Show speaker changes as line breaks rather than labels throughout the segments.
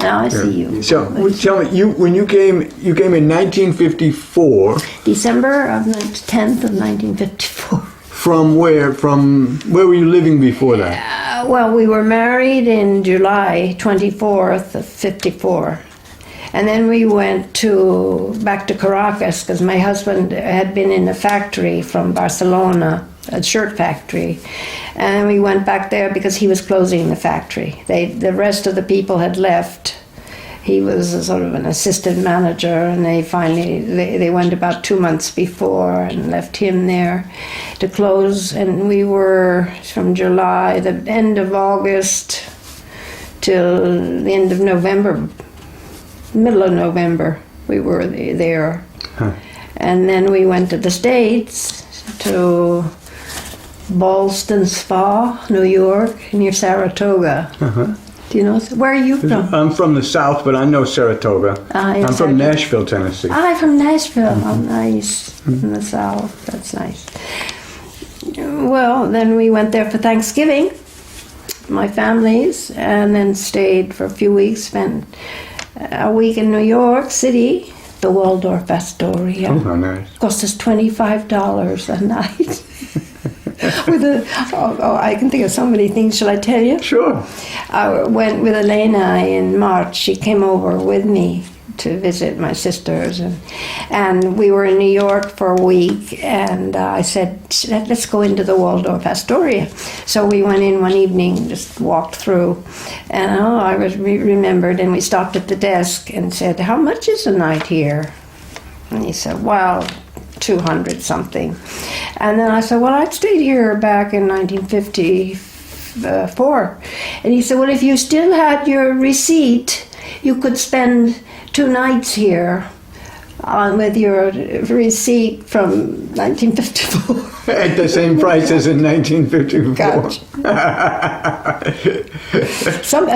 Now I see you.
So tell me, when you came in 1954.
December of 10th of 1954.
From where? From where were you living before that?
Well, we were married in July 24th of 54. And then we went back to Caracas because my husband had been in a factory from Barcelona, a shirt factory. And we went back there because he was closing the factory. The rest of the people had left. He was a sort of an assistant manager, and they went about 2 months before and left him there to close. And we were from July, the end of August, till the end of November, middle of November, we were there.
Huh.
And then we went to the States, to Ballston Spa, New York, near Saratoga.
Uh-huh.
Do you know? Where are you from?
I'm from the South, but I know Saratoga. I'm from Nashville, Tennessee.
I'm from Nashville. Oh, nice. In the South. That's nice. Well, then we went there for Thanksgiving, my families, and then stayed for a few weeks, spent a week in New York City, the Waldorf Astoria.
Oh, nice.
Cost us $25 a night. I can think of so many things. Shall I tell you?
Sure.
I went with Elena in March. She came over with me to visit my sisters, and we were in New York for a week, and I said, let's go into the Waldorf Astoria. So we went in one evening, just walked through, and I remembered, and we stopped at the desk and said, how much is a night here? And he said, well, 200 something. And then I said, well, I'd stayed here back in 1954. And he said, well, if you still had your receipt, you could spend 2 nights here with your receipt from 1954.
At the same price as in 1954.
Gotcha.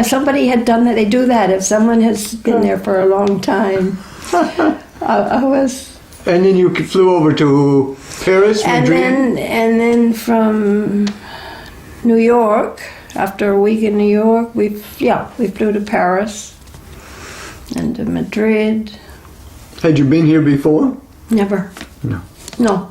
Somebody had done that. They do that if someone has been there for a long time. I was...
And then you flew over to Paris, Madrid?
And then from New York, after a week in New York, we flew to Paris and to Madrid.
Had you been here before?
Never. No.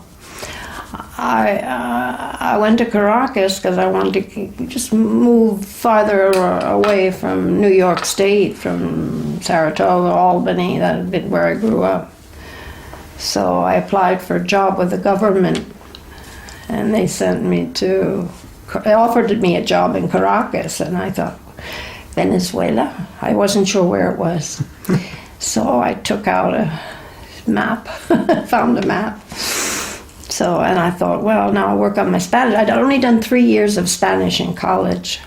I went to Caracas because I wanted to just move farther away from New York State, from Saratoga, Albany. That had been where I grew up. So I applied for a job with the government, and they offered me a job in Caracas, and I thought, Venezuela? I wasn't sure where it was. So I took out a map, found a map. So, and I thought, well, now I'll work on my Spanish. I'd only done 3 years of Spanish in college.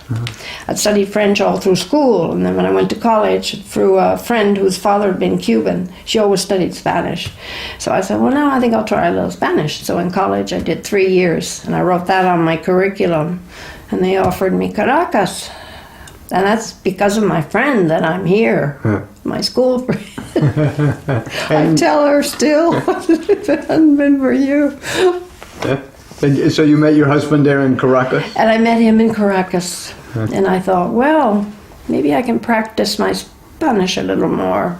I'd studied French all through school, and then when I went to college, through a friend whose father had been Cuban, she always studied Spanish. So I said, well, now I think I'll try a little Spanish. So in college, I did 3 years, and I wrote that on my curriculum, and they offered me Caracas. And that's because of my friend that I'm here, my school friend. I tell her still, if it hadn't been for you.
And so you met your husband there in Caracas?
And I met him in Caracas. And I thought, well, maybe I can practice my Spanish a little more.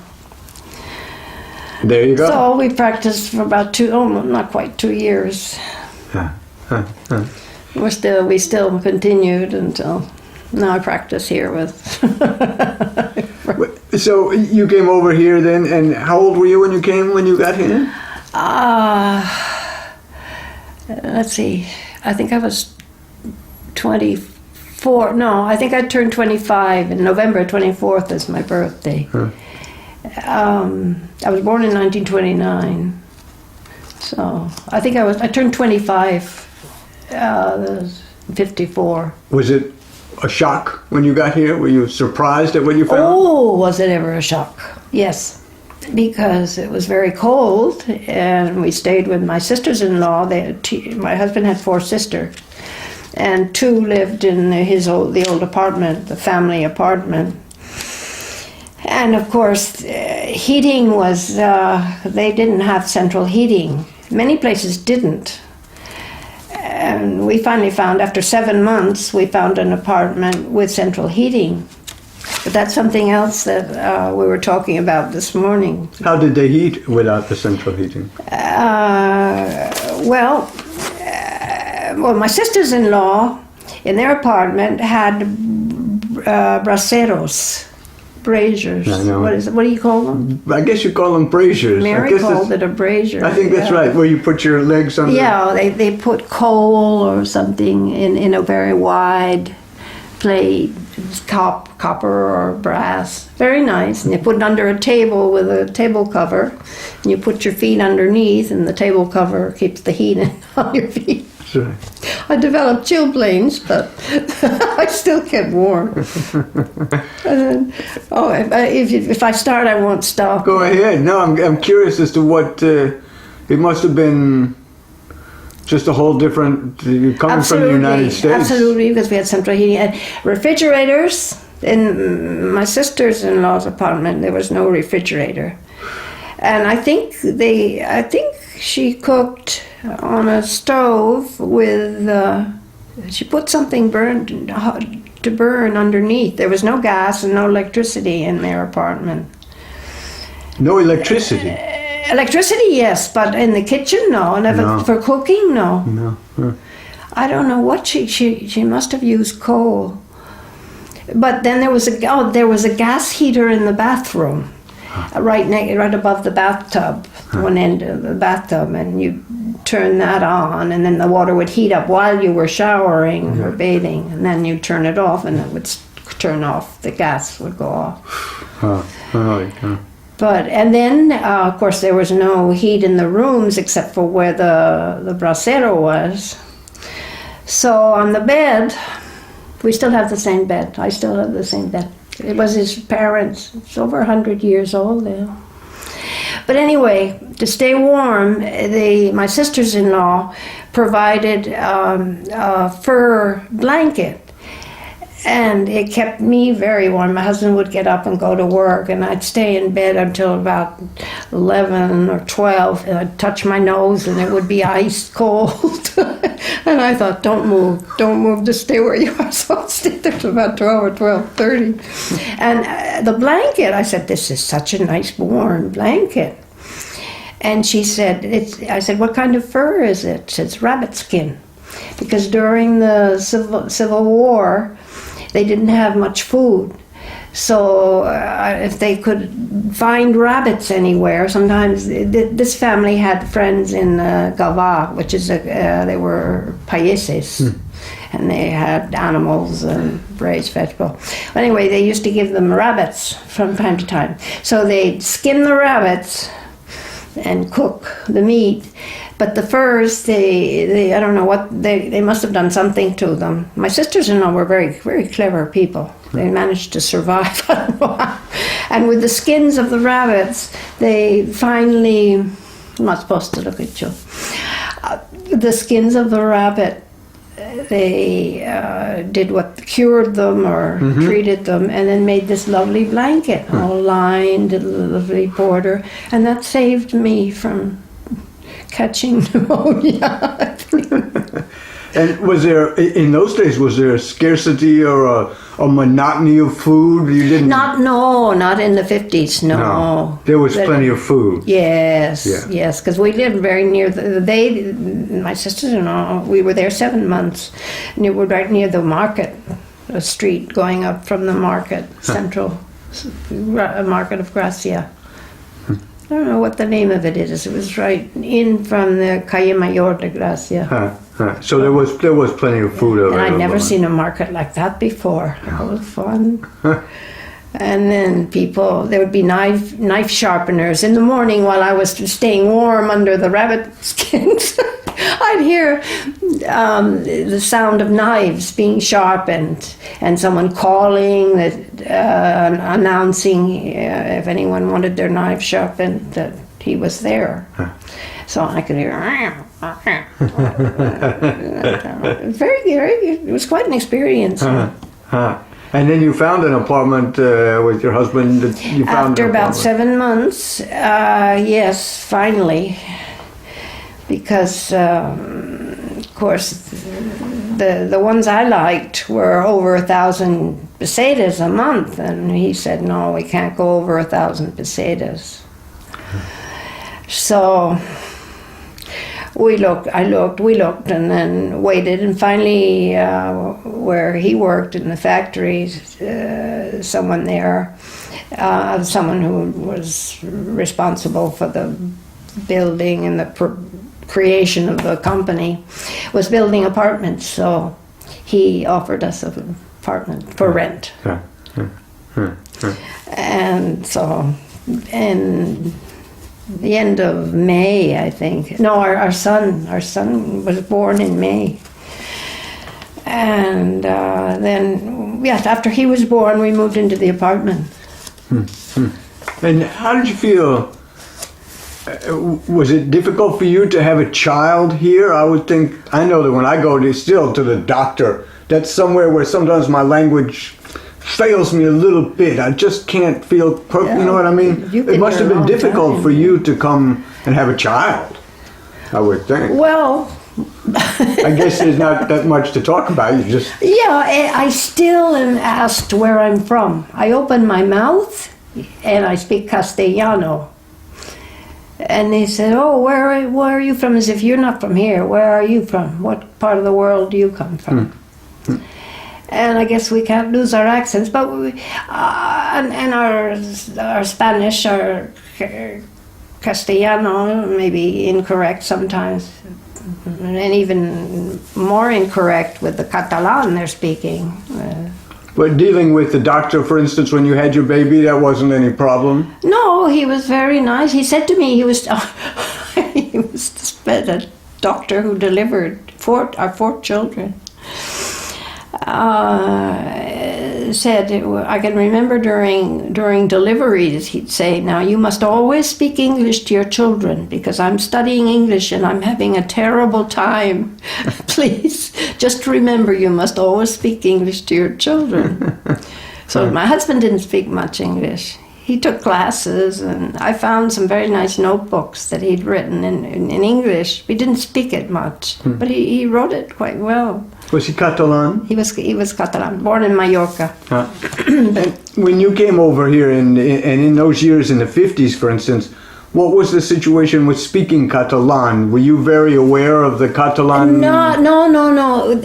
There you go.
So we practiced for about not quite 2 years. We still continued until... Now I practice here with...
So you came over here then, and how old were you when you got here?
Let's see, I think I was 24, no, I think I turned 25, and November 24th is my birthday. I was born in 1929, so I think I turned 25, 54.
Was it a shock when you got here? Were you surprised at what you found?
Oh, was it ever a shock? Yes, because it was very cold, and we stayed with my sisters-in-law. My husband had 4 sisters, and 2 lived in the old apartment, the family apartment. And of course, heating was, they didn't have central heating. Many places didn't. And we finally found, after 7 months, we found an apartment with central heating. But that's something else that we were talking about this morning.
How did they heat without the central heating?
Well, my sisters-in-law in their apartment had braseros, braziers.
I know.
What do you call them?
I guess you call them braziers.
Mary called it a brazier.
I think that's right, where you put your legs on.
Yeah, they put coal or something in a very wide plate, copper or brass. Very nice. And you put it under a table with a table cover, and you put your feet underneath, and the table cover keeps the heat on your feet.
Right.
I developed chilblains, but I still kept warm. If I start, I won't stop.
Go ahead. No, I'm curious as to what it must have been. Just a whole different. You're coming from the United States.
Absolutely, because we had central heating and refrigerators. In my sister's-in-law's apartment, there was no refrigerator, and I think she cooked on a stove with. She put something to burn underneath. There was no gas and no electricity in their apartment.
No electricity.
Electricity, yes, but in the kitchen, no. Never
No.
for cooking, no.
No. Huh.
I don't know what she must have used coal. But then there was a gas heater in the bathroom, right above the bathtub, one end of the bathtub, and you turn that on, and then the water would heat up while you were showering or bathing, and then you turn it off, and it would turn off. The gas would go off. And then, of course, there was no heat in the rooms except for where the brasero was. So on the bed, we still have the same bed. I still have the same bed. It was his parents'. It's over 100 years old now. But anyway, to stay warm, my sisters-in-law provided a fur blanket. And it kept me very warm. My husband would get up and go to work, and I'd stay in bed until about 11 or 12, and I'd touch my nose, and it would be ice cold. And I thought, don't move, just stay where you are. So I'd stay there till about 12 or 12:30. And the blanket, I said, this is such a nice warm blanket. And she said, I said, what kind of fur is it? She said, it's rabbit skin. Because during the Civil War, they didn't have much food. So if they could find rabbits anywhere, sometimes this family had friends in Galva, which is, they were países, and they had animals and raised vegetable. But anyway, they used to give them rabbits from time to time. So they'd skin the rabbits and cook the meat. But the furs, they I don't know what, they must have done something to them. My sisters-in-law were very, very clever people. They managed to survive, I don't know how. And with the skins of the rabbits, they finally, I'm not supposed to look at you. The skins of the rabbit, they cured them or treated them, and then made this lovely blanket, all lined, a lovely border. And that saved me from catching pneumonia.
And was there, in those days, was there a scarcity or a monotony of food? You didn't.
Not in the 50s. No.
There was plenty of food.
Yes,
Yeah.
yes, because we lived very near my sisters-in-law. We were there 7 months, and we were right near the market, a street going up from the market, central market of Gracia. I don't know what the name of it is. It was right in from the Calle Mayor de Gracia.
So there was plenty of food over there.
And I'd never seen a market like that before. That was fun. And then there would be knife sharpeners. In the morning while I was staying warm under the rabbit skins, I'd hear the sound of knives being sharpened and someone calling, announcing if anyone wanted their knife sharpened, that he was there. So I could hear. It was quite an experience.
And then you found an apartment with your husband.
After about 7 months, yes, finally. Because, of course, the ones I liked were over 1,000 pesetas a month, and he said, no, we can't go over 1,000 pesetas. So we looked, and then waited, and finally, where he worked in the factory, someone who was responsible for the building and the creation of the company was building apartments, so he offered us an apartment for rent. And so, in the end of May, I think. No, our son was born in May. And then, yes, after he was born, we moved into the apartment.
And how did you feel? Was it difficult for you to have a child here? I would think, I know that when I go to the doctor, that's somewhere where sometimes my language fails me a little bit. I just can't feel perfect, you know what I mean? It must have been difficult for you to come and have a child, I would think.
Well,
I guess there's not that much to talk about. You just...
Yeah, I still am asked where I'm from. I open my mouth and I speak Castellano. And they said, oh, where are you from? As if you're not from here. Where are you from? What part of the world do you come from? And I guess we can't lose our accents, but and our Spanish, our Castellano, maybe incorrect sometimes, and even more incorrect with the Catalan they're speaking.
But dealing with the doctor, for instance, when you had your baby, that wasn't any problem?
No, he was very nice. He said to me, he was a doctor who delivered our 4 children. Said, I can remember during deliveries, he'd say, now you must always speak English to your children because I'm studying English and I'm having a terrible time. Please, just remember you must always speak English to your children. So my husband didn't speak much English. He took classes, and I found some very nice notebooks that he'd written in English. We didn't speak it much, but he wrote it quite well.
Was he Catalan?
He was Catalan, born in Mallorca.
When you came over here, and in those years in the 50s, for instance, what was the situation with speaking Catalan? Were you very aware of the Catalan?
No.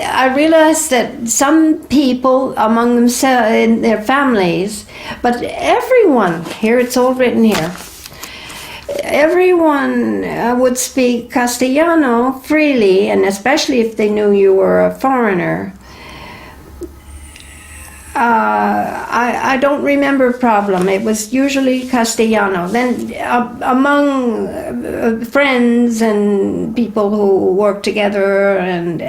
I realized that some people among themselves, in their families, but everyone, here it's all written here, everyone would speak Castellano freely, and especially if they knew you were a foreigner. I don't remember a problem. It was usually Castellano. Then among friends and people who worked together, and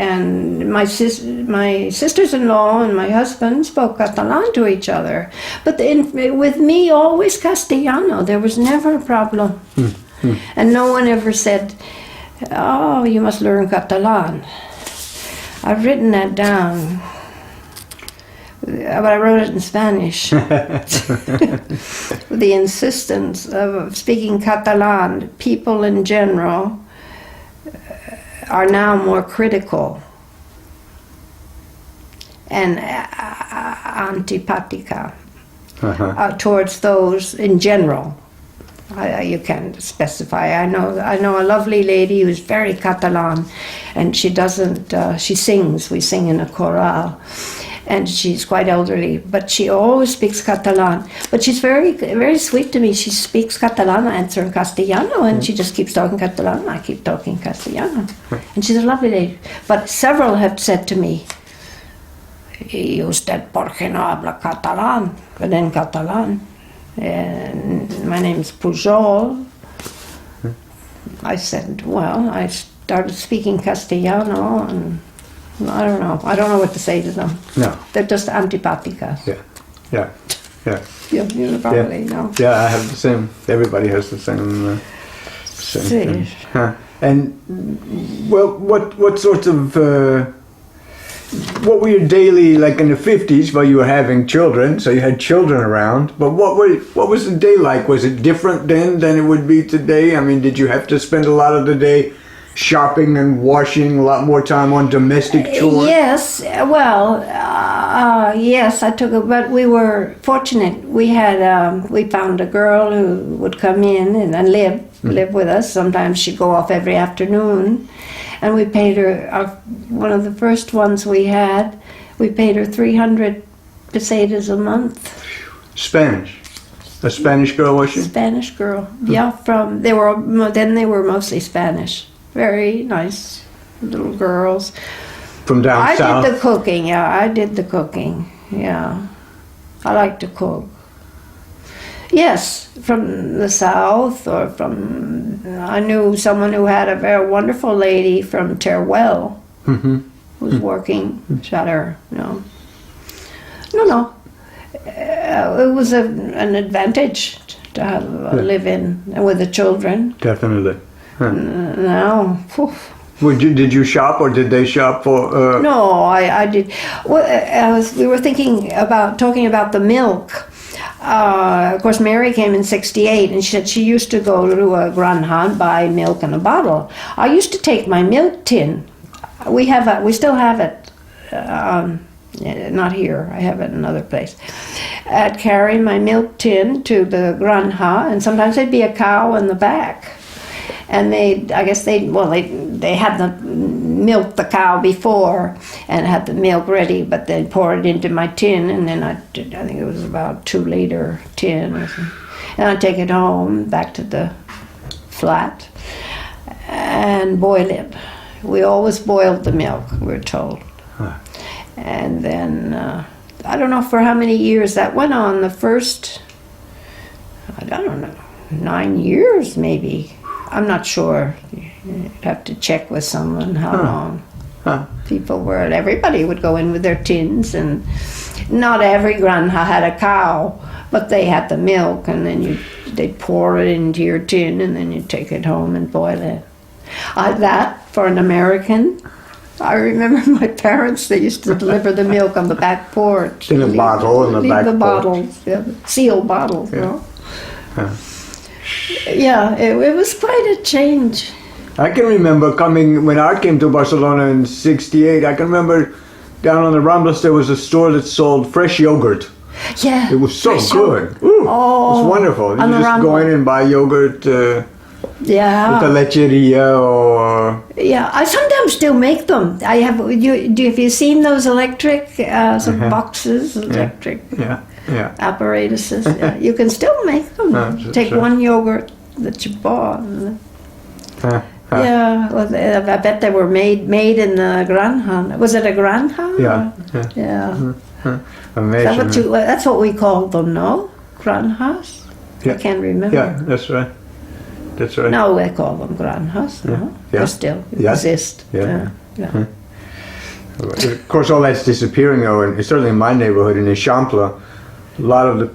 my sisters-in-law and my husband spoke Catalan to each other. But with me, always Castellano. There was never a problem. And no one ever said, oh, you must learn Catalan. I've written that down. But I wrote it in Spanish. The insistence of speaking Catalan, people in general are now more critical and antipatica towards those in general. You can't specify. I know a lovely lady who's very Catalan, and she doesn't. She sings. We sing in a chorale. And she's quite elderly, but she always speaks Catalan. But she's very, very sweet to me. She speaks Catalan, I answer in Castellano, and she just keeps talking Catalan. I keep talking Castellano. And she's a lovely lady. But several have said to me, ¿Y usted por qué no habla catalán? But in Catalan. And my name's Pujol. I said, well, I started speaking Castellano, and I don't know. I don't know what to say to them.
No.
They're just antipaticas.
Yeah.
You probably know.
Yeah, I have the same. Everybody has the same thing. And well, what sorts of what were your daily, like in the 50s, while you were having children? So you had children around. But what was the day like? Was it different then than it would be today? I mean, did you have to spend a lot of the day shopping and washing, a lot more time on domestic chores?
Yes, well, yes, I took it, but we were fortunate. We had, we found a girl who would come in and live with us. Sometimes she'd go off every afternoon, and we paid her, one of the first ones we had, we paid her 300 pesetas a month.
Spanish. A Spanish girl, was she?
Spanish girl, yeah. They were mostly Spanish. Very nice little girls.
From down south?
I did the cooking, yeah. I did the cooking, yeah. I like to cook. Yes, from the south, or from, I knew someone who had a very wonderful lady from Teruel who was working. She had her, No. It was an advantage to have live in and with the children.
Definitely.
Now,
did you shop, or did they shop for?
No, I did. Well, we were talking about the milk. Of course, Mary came in '68, and she said she used to go to a granja and buy milk in a bottle. I used to take my milk tin. We still have it. Not here. I have it in another place. I'd carry my milk tin to the granja, and sometimes there'd be a cow in the back. And they had milked the cow before and had the milk ready, but they'd pour it into my tin, and then I think it was about 2-liter tin or something. And I'd take it home, back to the flat, and boil it. We always boiled the milk, we're told. And then, I don't know for how many years that went on. The first, I don't know, 9 years maybe. I'm not sure. You'd have to check with someone how long. People were, everybody would go in with their tins, and not every granja had a cow, but they had the milk, and then they'd pour it into your tin, and then you'd take it home and boil it. That, for an American, I remember my parents, they used to deliver the milk on the back porch.
In a bottle in the back porch.
Leave the bottles, sealed bottles, Yeah, it was quite a change.
I can remember when I came to Barcelona in '68, I can remember down on the Ramblas there was a store that sold fresh yogurt.
Yeah.
It was so good. Ooh, it was wonderful. You just go in and buy yogurt
Yeah.
With the lecheria or...
Yeah, I sometimes still make them. I have. Have you seen those electric boxes? Electric apparatuses. Yeah. You can still make them. Take one yogurt that you bought. Yeah, well, I bet they were made in the granja. Was it a granja? Yeah.
Amazing.
That's what we called them, no? Granjas?
Yeah.
I can't remember.
Yeah, that's right. That's right.
No, we call them granjas. No? They still exist. Yeah.
Of course, all that's disappearing, though, and certainly in my neighborhood, in Eixample, a lot of the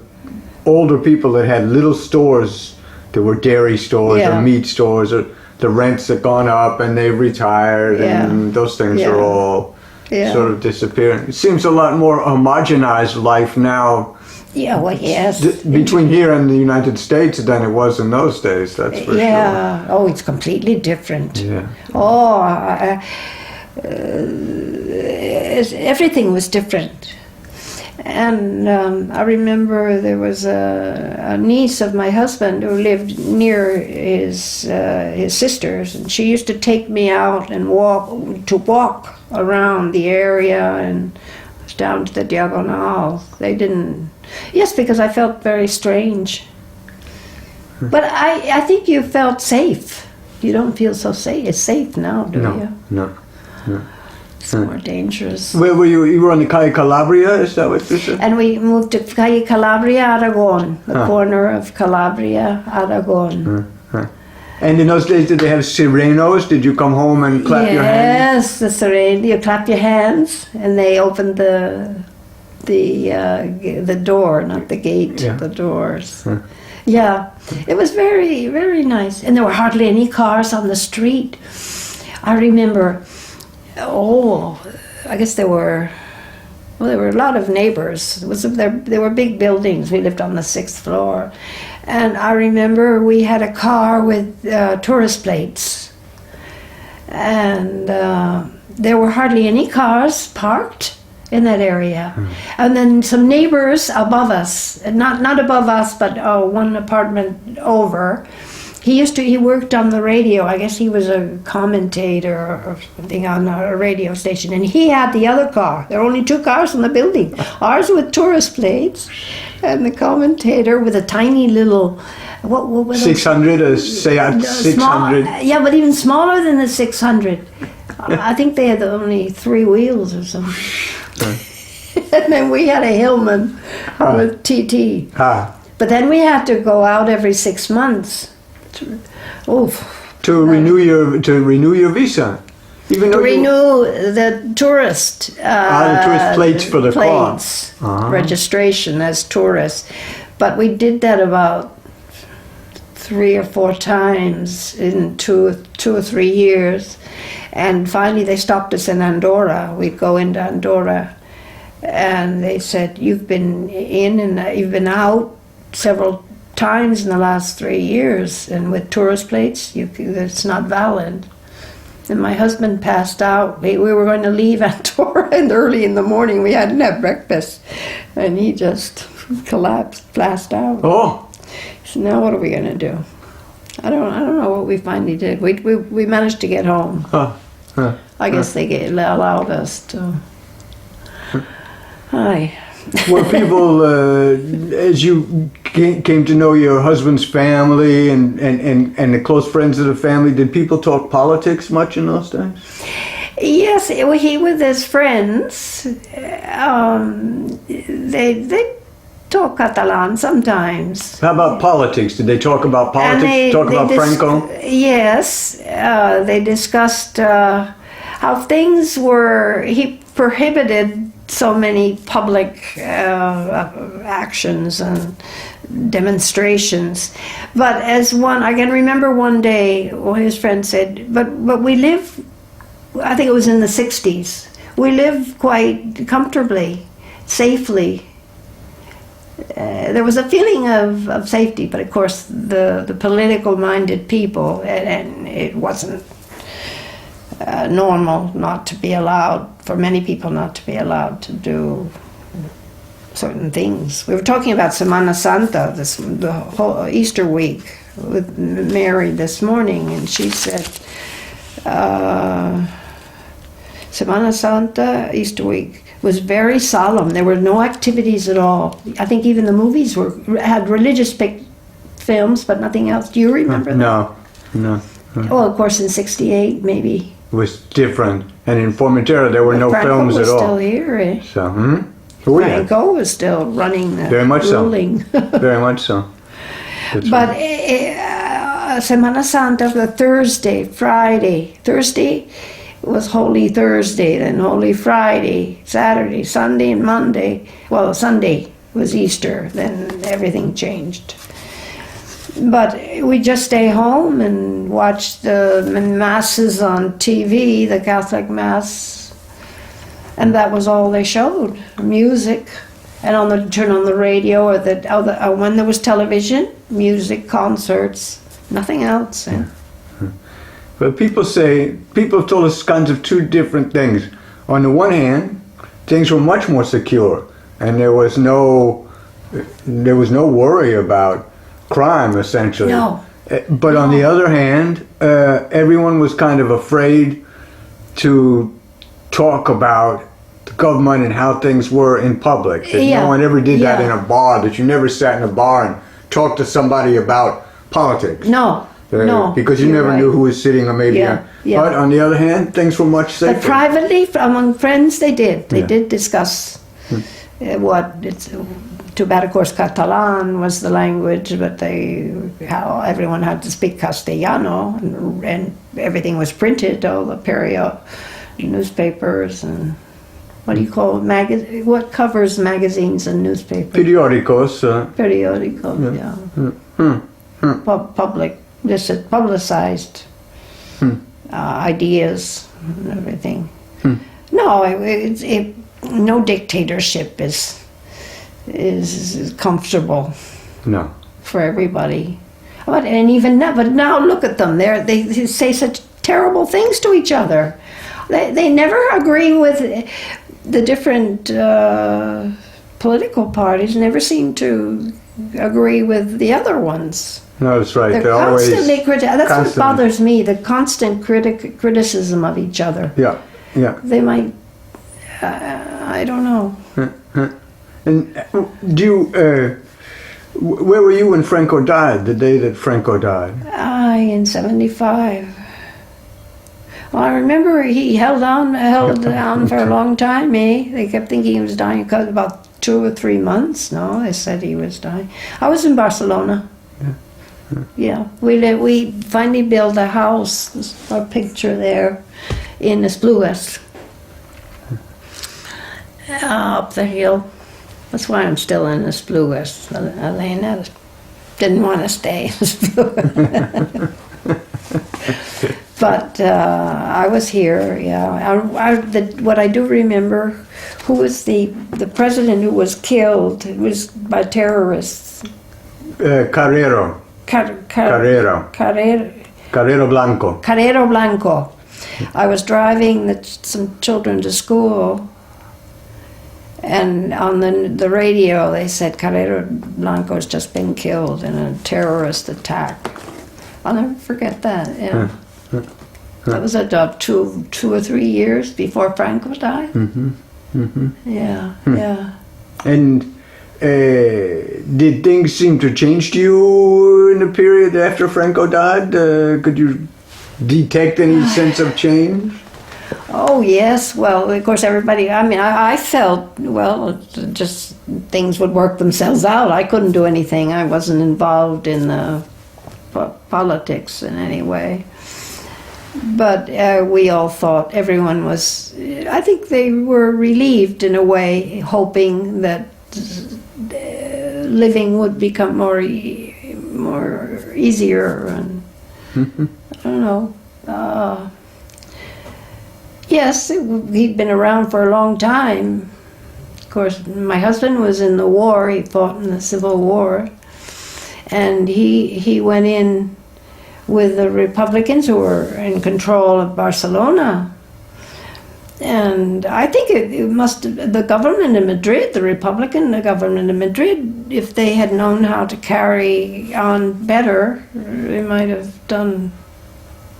older people that had little stores that were dairy stores or meat stores, or the rents have gone up and they've retired, and those things are all sort of disappearing. It seems a lot more homogenized life now.
Yeah, well, yes.
Between here and the United States than it was in those days, that's for sure.
Oh, it's completely different.
Yeah.
Oh, everything was different. And I remember there was a niece of my husband who lived near his sisters, and she used to take me out and walk around the area and down to the Diagonal. They didn't. Yes, because I felt very strange. But I think you felt safe. You don't feel so safe now, do you? No. It's more dangerous.
Where were you? You were on the Calle Calabria, is that what you said?
And we moved to Calle Calabria, Aragon, the corner of Calabria, Aragon.
And in those days, did they have serenos? Did you come home and clap your hands?
Yes, the sereno. You clap your hands, and they opened the door, not the gate, the doors. Yeah, it was very, very nice. And there were hardly any cars on the street. I remember, I guess there were a lot of neighbors. There were big buildings. We lived on the 6th floor. And I remember we had a car with tourist plates. and there were hardly any cars parked in that area. And then some neighbors above us, not above us, but one apartment over. He worked on the radio. I guess he was a commentator or something on a radio station, and he had the other car. There were only 2 cars in the building. Ours with tourist plates, and the commentator with a tiny little, what
600, a Seat 600.
Yeah, but even smaller than the 600. I think they had only 3 wheels or something. And then we had a Hillman with TT. But then we had to go out every 6 months.
To renew your visa. Even though
renew the tourist
the tourist plates for the car.
Registration as tourists. But we did that about 3 or 4 times in 2 or 3 years, and finally they stopped us in Andorra. We'd go into Andorra, and they said, "You've been in and you've been out several times in the last 3 years, and with tourist plates, it's not valid." And my husband passed out. We were going to leave Andorra, and early in the morning we hadn't had breakfast, and he just collapsed, passed out.
Oh.
So now what are we going to do? I don't know what we finally did. We managed to get home. I guess they allowed us to. Hi.
Were people, as you came to know your husband's family and the close friends of the family, did people talk politics much in those days?
Yes, he with his friends, they talk Catalan sometimes.
How about politics? Did they talk about politics? Talk about Franco?
Yes, they discussed how things were. He prohibited so many public actions and demonstrations. But I can remember one day, his friend said, but we live, I think it was in the 60s, we live quite comfortably, safely. There was a feeling of safety, but of course the political-minded people, and it wasn't normal not to be allowed, for many people not to be allowed to do certain things. We were talking about Semana Santa, the whole Easter week, with Mary this morning, and she said, Semana Santa, Easter week, was very solemn. There were no activities at all. I think even the movies had religious films, but nothing else. Do you remember that?
No.
Well, of course, in '68, maybe.
It was different. And in Formentera, there were no
Franco
films at all.
was still here, eh?
So,
Franco was still running the
Very much
ruling.
so. Very much so.
But Semana Santa, the Friday. Thursday was Holy Thursday, then Holy Friday, Saturday, Sunday, and Monday. Well, Sunday was Easter, then everything changed. But we just stay home and watch the masses on TV, the Catholic Mass, and that was all they showed, music. And turn on the radio or when there was television, music, concerts, nothing else. Yeah.
But people told us kinds of 2 different things. On the one hand, things were much more secure, and there was no worry about crime, essentially.
No.
But on the other hand, everyone was kind of afraid to talk about the government and how things were in public. That no one ever did that in a bar, that you never sat in a bar and talked to somebody about politics.
No.
Because you never knew who was sitting, or maybe. But on the other hand, things were much safer.
But privately, among friends, they did. They did discuss too bad, of course, Catalan was the language, but how everyone had to speak Castellano, and everything was printed, all the newspapers, and what do you call it? What covers magazines and newspapers?
Periódicos.
Periódicos, Public, just publicized ideas and everything. No, no dictatorship is comfortable. For everybody. But now look at them. They say such terrible things to each other. They never agree with the different political parties. Never seem to agree with the other ones.
No, that's right.
They're
always
constantly that's
constantly.
what bothers me, the constant criticism of each other.
Yeah, yeah.
They might, I don't know.
And do you, where were you when Franco died, the day that Franco died?
In 75. Well, I remember he held down for a long time, eh? They kept thinking he was dying about 2 or 3 months. No, they said he was dying. I was in Barcelona. Yeah, we finally built a house, there's a picture there, in Esplugues, up the hill. That's why I'm still in Esplugues. Elena didn't want to stay in Esplugues. But I was here, yeah. What I do remember, who was the president who was killed, it was by terrorists.
Carrero. Carrero. Carrero Blanco.
Carrero Blanco. I was driving some children to school, and on the radio they said Carrero Blanco's just been killed in a terrorist attack. I'll never forget that. Yeah. That was about 2 or 3 years before Franco died.
Mm-hmm. Mm-hmm.
Yeah, yeah.
And did things seem to change to you in the period after Franco died? Could you detect any sense of change?
Oh, yes. Well, of course, everybody, I felt, well, just things would work themselves out. I couldn't do anything. I wasn't involved in politics in any way. But we all thought, everyone was, I think they were relieved in a way, hoping that living would become more easier, and I don't know. Yes, he'd been around for a long time. Of course, my husband was in the war. He fought in the Civil War, and he went in with the Republicans who were in control of Barcelona. And I think the government in Madrid, the Republican government in Madrid, if they had known how to carry on better, it might have been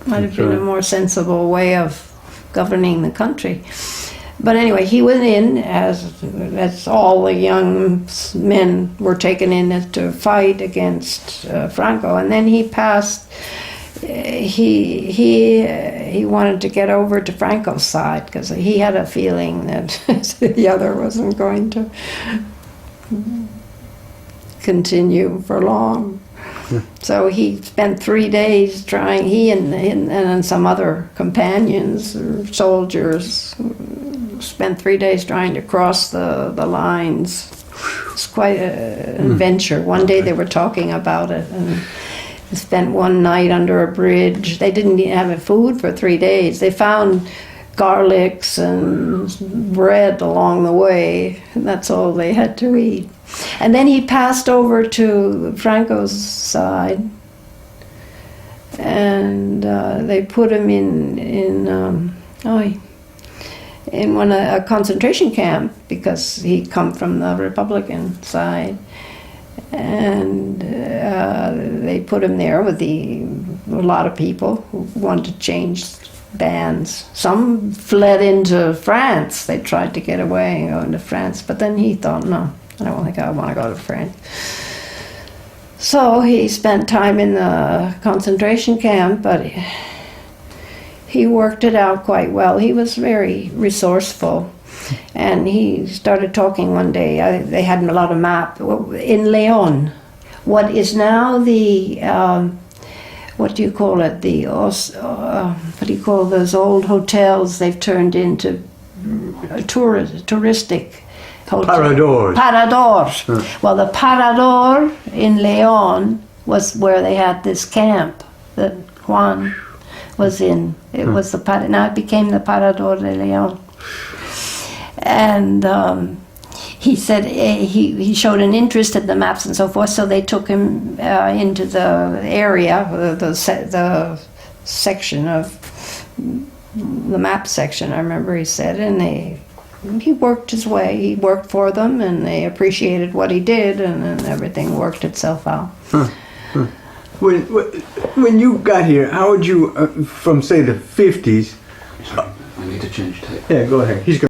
a more sensible way of governing the country. But anyway, he went in as all the young men were taken in to fight against Franco, and then he passed. He wanted to get over to Franco's side because he had a feeling that the other wasn't going to continue for long. So he spent 3 days trying. He and some other companions or soldiers spent 3 days trying to cross the lines. It's quite an adventure. One day they were talking about it, and they spent one night under a bridge. They didn't have food for 3 days. They found garlics and bread along the way, and that's all they had to eat. And then he passed over to Franco's side, and they put him in a concentration camp because he'd come from the Republican side. And they put him there with a lot of people who wanted to change bands. Some fled into France. They tried to get away and go into France, but then he thought, no, I don't think I want to go to France. So he spent time in the concentration camp, but he worked it out quite well. He was very resourceful. And he started talking one day. They had a lot of maps in León, what is now the what do you call it? What do you call those old hotels? They've turned into touristic hotels.
Paradors.
Paradors. Well, the Parador in León was where they had this camp that Juan was in. It was now it became the Parador de León. And he said he showed an interest in the maps and so forth, so they took him into the area, the section of the map section, I remember he said, and he worked his way. He worked for them, and they appreciated what he did, and then everything worked itself out.
When you got here, how would you, from say the 50s?
I need to change tape.
Yeah, go ahead. He's going.